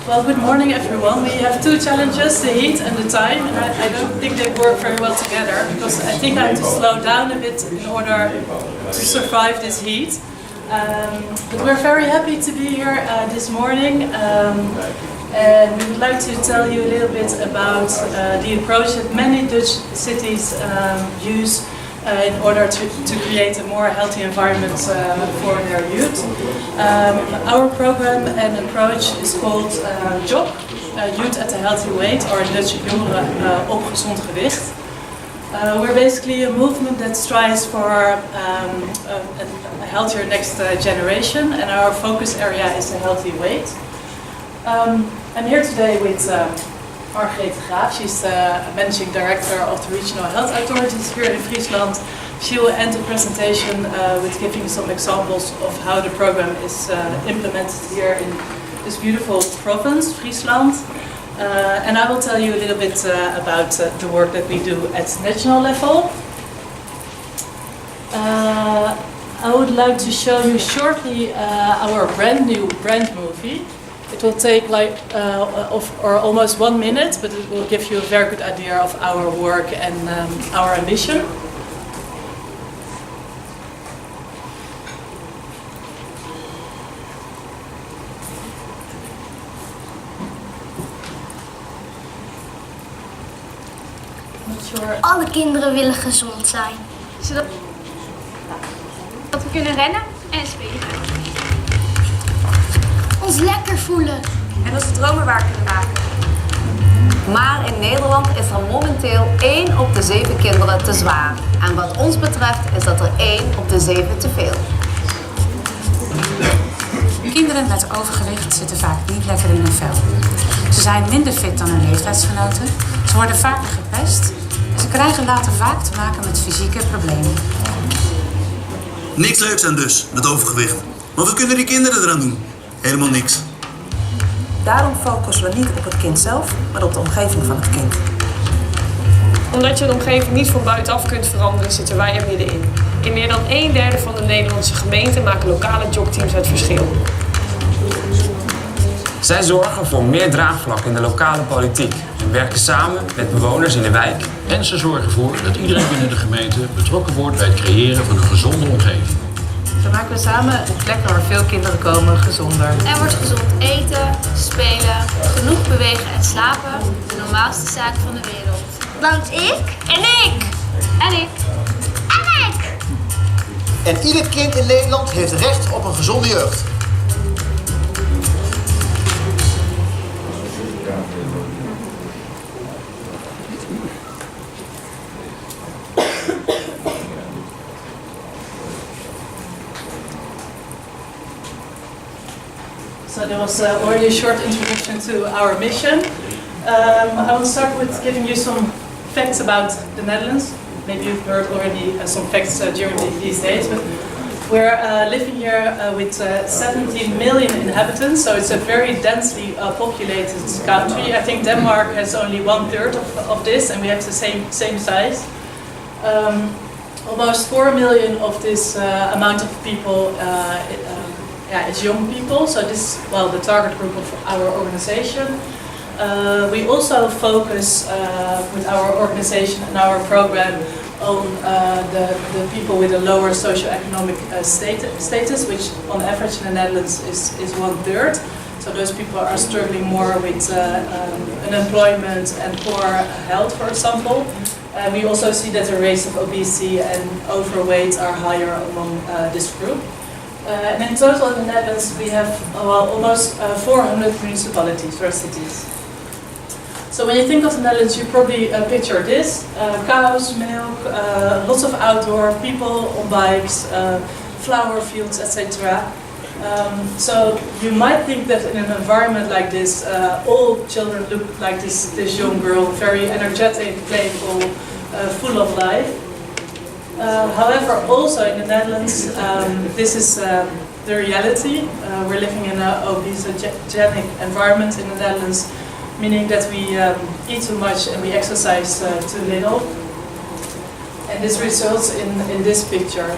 Well, good morning everyone. We have two challenges, the heat and the time, and I don't think they work very well together because I think I have to slow down a bit in order to survive this heat. But we're very happy to be here this morning, and we would like to tell you a little bit about the approach that many Dutch cities use in order to create a more healthy environment for their youth. Our program and approach is called JOG, Youth at a Healthy Weight, or in Dutch, Jongeren op gezond gewicht. We're basically a movement that strives for a healthier next generation, and our focus area is a healthy weight. I'm here today with Margrethe Graaf. She's the Managing Director of the Regional Health Authorities here in Friesland. She will end the presentation with giving some examples of how the program is implemented here in this beautiful province, Friesland. And I will tell you a little bit about the work that we do at national level. I would like to show you shortly our brand new movie. It will take or almost 1 minute, but it will give you a very good idea of our work and our ambition. Alle kinderen willen gezond zijn. Zodat we kunnen rennen en spelen. Ons lekker voelen. En onze dromen waar kunnen maken. Maar in Nederland is er momenteel 1 op de 7 kinderen te zwaar. En wat ons betreft is dat er 1 op de 7 te veel. Kinderen met overgewicht zitten vaak niet lekker in hun vel. Ze zijn minder fit dan hun leeftijdsgenoten, ze worden vaker gepest en ze krijgen later vaak te maken met fysieke problemen. Niks leuks aan dus, met overgewicht. Maar wat kunnen die kinderen eraan doen? Helemaal niks. Daarom focussen we niet op het kind zelf, maar op de omgeving van het kind. Omdat je de omgeving niet van buitenaf kunt veranderen, zitten wij er middenin. In meer dan 1/3 van de Nederlandse gemeenten maken lokale jogteams het verschil. Zij zorgen voor meer draagvlak in de lokale politiek en werken samen met bewoners in de wijk. En ze zorgen ervoor dat iedereen binnen de gemeente betrokken wordt bij het creëren van een gezonde omgeving. Zo maken we samen een plek waar veel kinderen komen gezonder. Er wordt gezond eten, spelen, genoeg bewegen en slapen. De normaalste zaak van de wereld. Want ik en ik en ik en ik. En ieder kind in Nederland heeft recht op een gezonde jeugd. So there was already a short introduction to our mission. I will start with giving you some facts about the Netherlands. Maybe you've heard already some facts during these days, but we're living here with 17 million inhabitants, so it's a very densely populated country. I think Denmark has only 1/3 of this, and we have the same size. Almost 4 million of this amount of people is young people, so this is the target group of our organization. We also focus with our organization and our program on the people with a lower socioeconomic status, which on average in the Netherlands is 1/3. So those people are struggling more with unemployment and poor health, for example. We also see that the rates of obesity and overweight are higher among this group. And in total in the Netherlands we have almost 400 municipalities or cities. So when you think of the Netherlands, you probably picture this: cows, milk, lots of outdoor people on bikes, flower fields, etc. So you might think that in an environment like this, all children look like this young girl, very energetic, playful, full of life. However, also in the Netherlands, this is the reality. We're living in an obesogenic environment in the Netherlands, meaning that we eat too much and we exercise too little. And this results in this picture.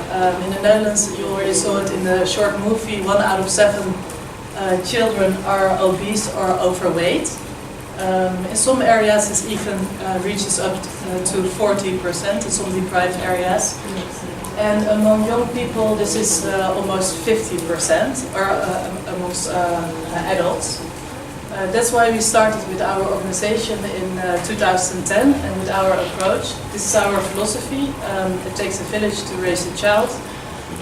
In the Netherlands, you already saw it in the short movie, 1 out of 7 children are obese or overweight. In some areas it even reaches up to 40% in some deprived areas. And among young people this is almost 50%, or amongst adults. That's why we started with our organization in 2010 and with our approach. This is our philosophy. It takes a village to raise a child.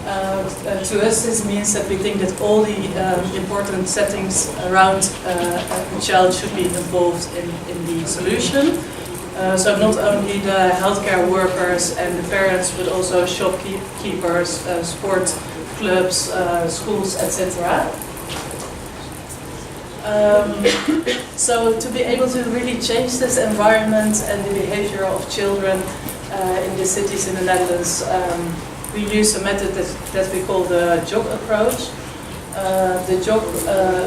To us this means that we think that all the important settings around a child should be involved in the solution. So not only the healthcare workers and the parents, but also shopkeepers, sport clubs, schools, etc. So to be able to really change this environment and the behavior of children in the cities in the Netherlands, we use a method that we call the JOG approach. The JOG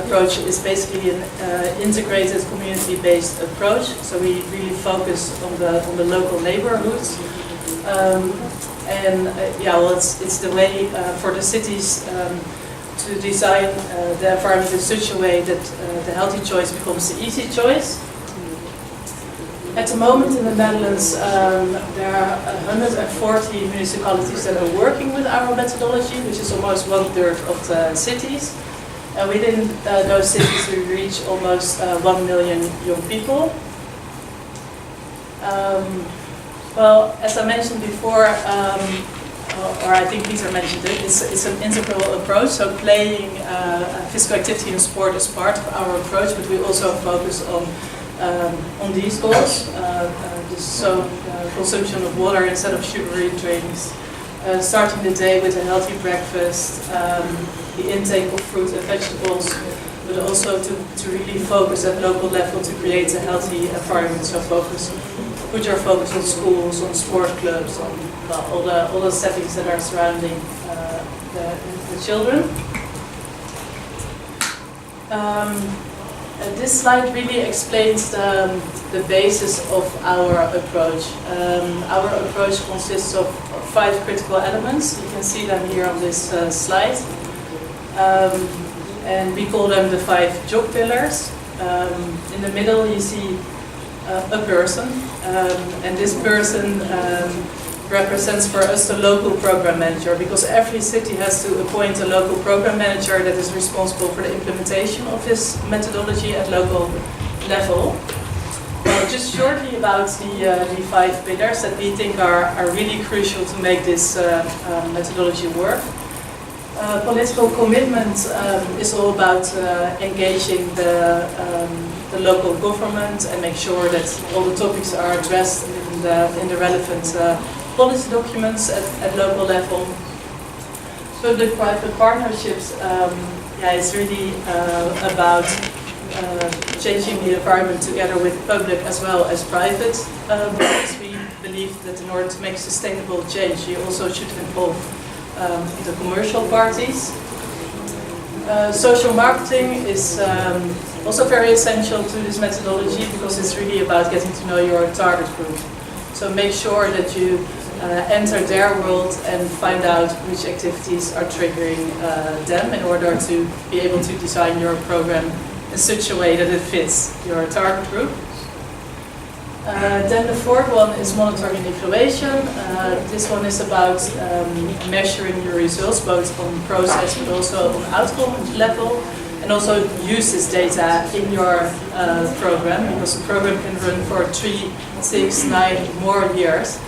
approach is basically an integrated community-based approach. So we really focus on the local neighborhoods. It's the way for the cities to design the environment in such a way that the healthy choice becomes the easy choice. At the moment in the Netherlands, there are 140 municipalities that are working with our methodology, which is almost 1/3 of the cities. And within those cities we reach almost 1 million young people. Well, as I mentioned before, or I think Peter mentioned it, it's an integral approach, so playing physical activity and sport is part of our approach, but we also focus on these goals. Consumption of water instead of sugary drinks, starting the day with a healthy breakfast, the intake of fruit and vegetables, but also to really focus at local level to create a healthy environment. So put your focus on schools, on sport clubs, on all the settings that are surrounding the children. This slide really explains the basis of our approach. Our approach consists of 5 critical elements. You can see them here on this slide. And we call them the 5 JOG pillars. In the middle you see a person, and this person represents for us the local program manager, because every city has to appoint a local program manager that is responsible for the implementation of this methodology at local level. Just shortly about the 5 pillars that we think are really crucial to make this methodology work. Political commitment is all about engaging the local government and make sure that all the topics are addressed in the relevant policy documents at local level. Public-private partnerships is really about changing the environment together with public as well as private. Because we believe that in order to make sustainable change, you also should involve the commercial parties. Social marketing is also very essential to this methodology, because it's really about getting to know your target group. So make sure that you enter their world and find out which activities are triggering them in order to be able to design your program in such a way that it fits your target group. Then the 4th one is monitoring evaluation. This one is about measuring your results both on process but also on outcome level, and also use this data in your program, because the program can run for 3, 6, 9 more years,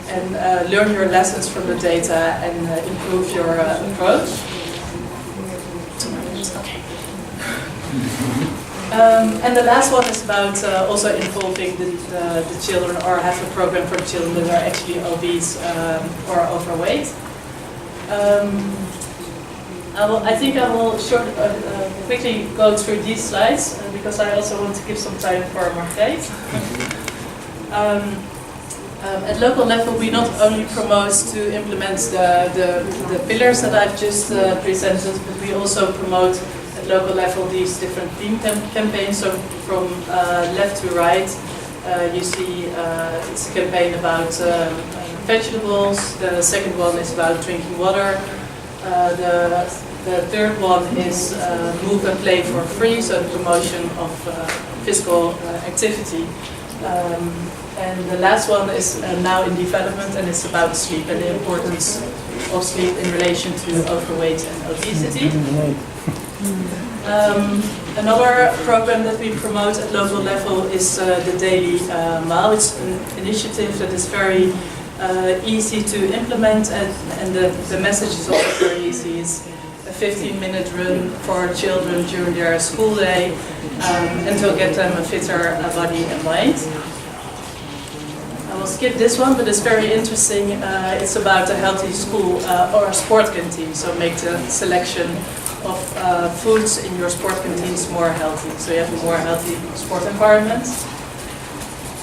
and learn your lessons from the data and improve your approach. And the last one is about also involving the children, or have a program for children that are actually obese or overweight. I think I will quickly go through these slides because I also want to give some time for Margreet. At local level, we not only promote to implement the pillars that I've just presented, but we also promote at local level these different theme campaigns. So from left to right, you see it's a campaign about vegetables. The second one is about drinking water. The The third one is Move and Play for Free, so the promotion of physical activity. And the last one is now in development, and it's about sleep and the importance of sleep in relation to overweight and obesity. Another program that we promote at local level is the Daily Mile. It's an initiative that is very easy to implement, and the message is also very easy. It's a 15-minute run for children during their school day, and to get them a fitter body and mind. I will skip this one, but it's very interesting. It's about a healthy school or a sport canteen, so make the selection of foods in your sport canteens more healthy, so you have a more healthy sport environment.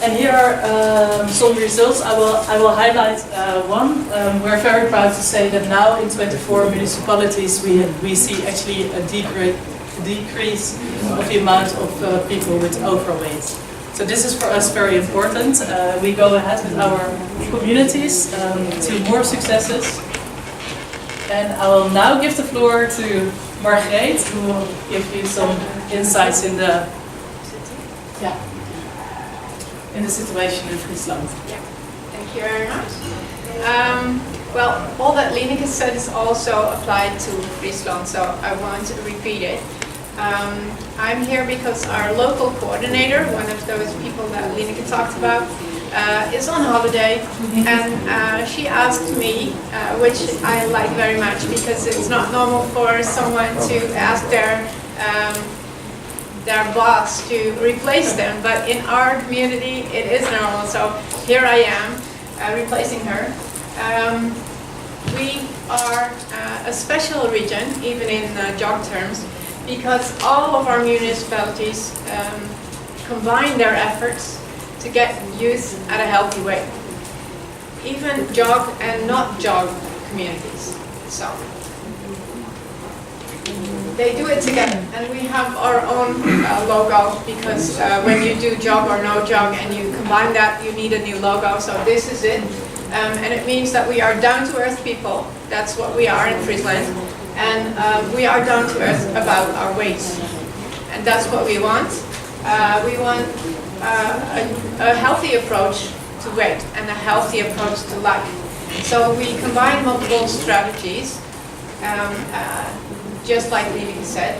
And here are some results. I will highlight one. We're very proud to say that now in 24 municipalities we see actually a decrease of the amount of people with overweight. So this is for us very important. We go ahead with our communities to more successes. And I will now give the floor to Margreet, who will give you some insights in the situation in Friesland. Yeah, thank you very much. Well, all that Lideke said is also applied to Friesland, so I won't repeat it. I'm here because our local coordinator, one of those people that Lideke talked about, is on holiday, and she asked me, which I like very much, because it's not normal for someone to ask their boss to replace them, but in our community it is normal, so here I am replacing her. We are a special region, even in JOG terms, because all of our municipalities combine their efforts to get youth at a healthy weight, even JOG and not JOG communities. So they do it together, and we have our own logo, because when you do JOG or no JOG and you combine that, you need a new logo. So this is it, and it means that we are down-to-earth people. That's what we are in Friesland, and we are down-to-earth about our weight, and that's what we want. We want a healthy approach to weight and a healthy approach to life. So we combine multiple strategies, just like Lideke said.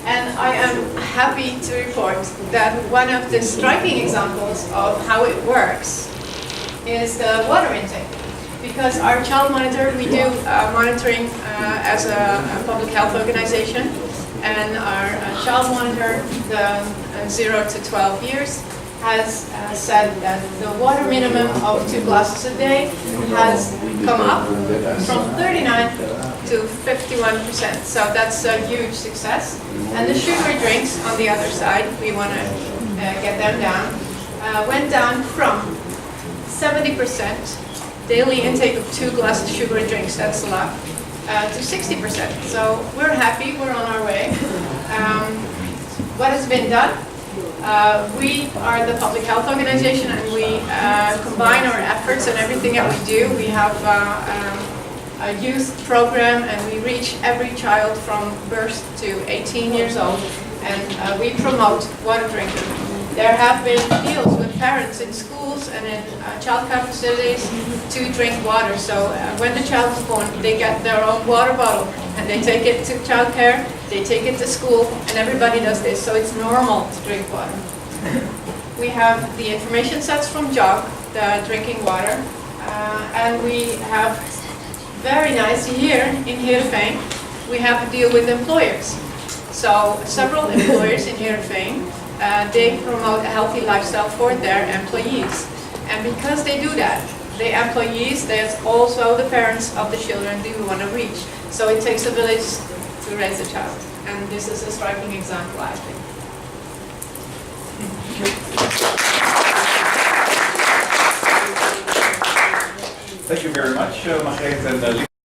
And I am happy to report that one of the striking examples of how it works is the water intake. Because our child monitor, we do monitoring as a public health organization, and our child monitor, the 0 to 12 years, has said that the water minimum of 2 glasses a day has come up from 39 to 51%. So that's a huge success. And the sugar drinks on the other side, we want to get them down, went down from 70% daily intake of 2 glasses sugar drinks, that's a lot, to 60%. So we're happy, we're on our way. What has been done? We are the public health organization, and we combine our efforts and everything that we do. We have a youth program, and we reach every child from birth to 18 years old, and we promote water drinking. There have been deals with parents in schools and in childcare facilities to drink water. So when the child is born, they get their own water bottle, and they take it to childcare, they take it to school, and everybody does this. So it's normal to drink water. We have the information sets from JOG, the drinking water, and we have very nice here in Heerenveen. We have a deal with employers. So several employers in Heerenveen, they promote a healthy lifestyle for their employees. And because they do that, the employees, there's also the parents of the children they want to reach. So it takes a village to raise a child. And this is a striking example, I think. Thank you very much, Margreet and Lideke.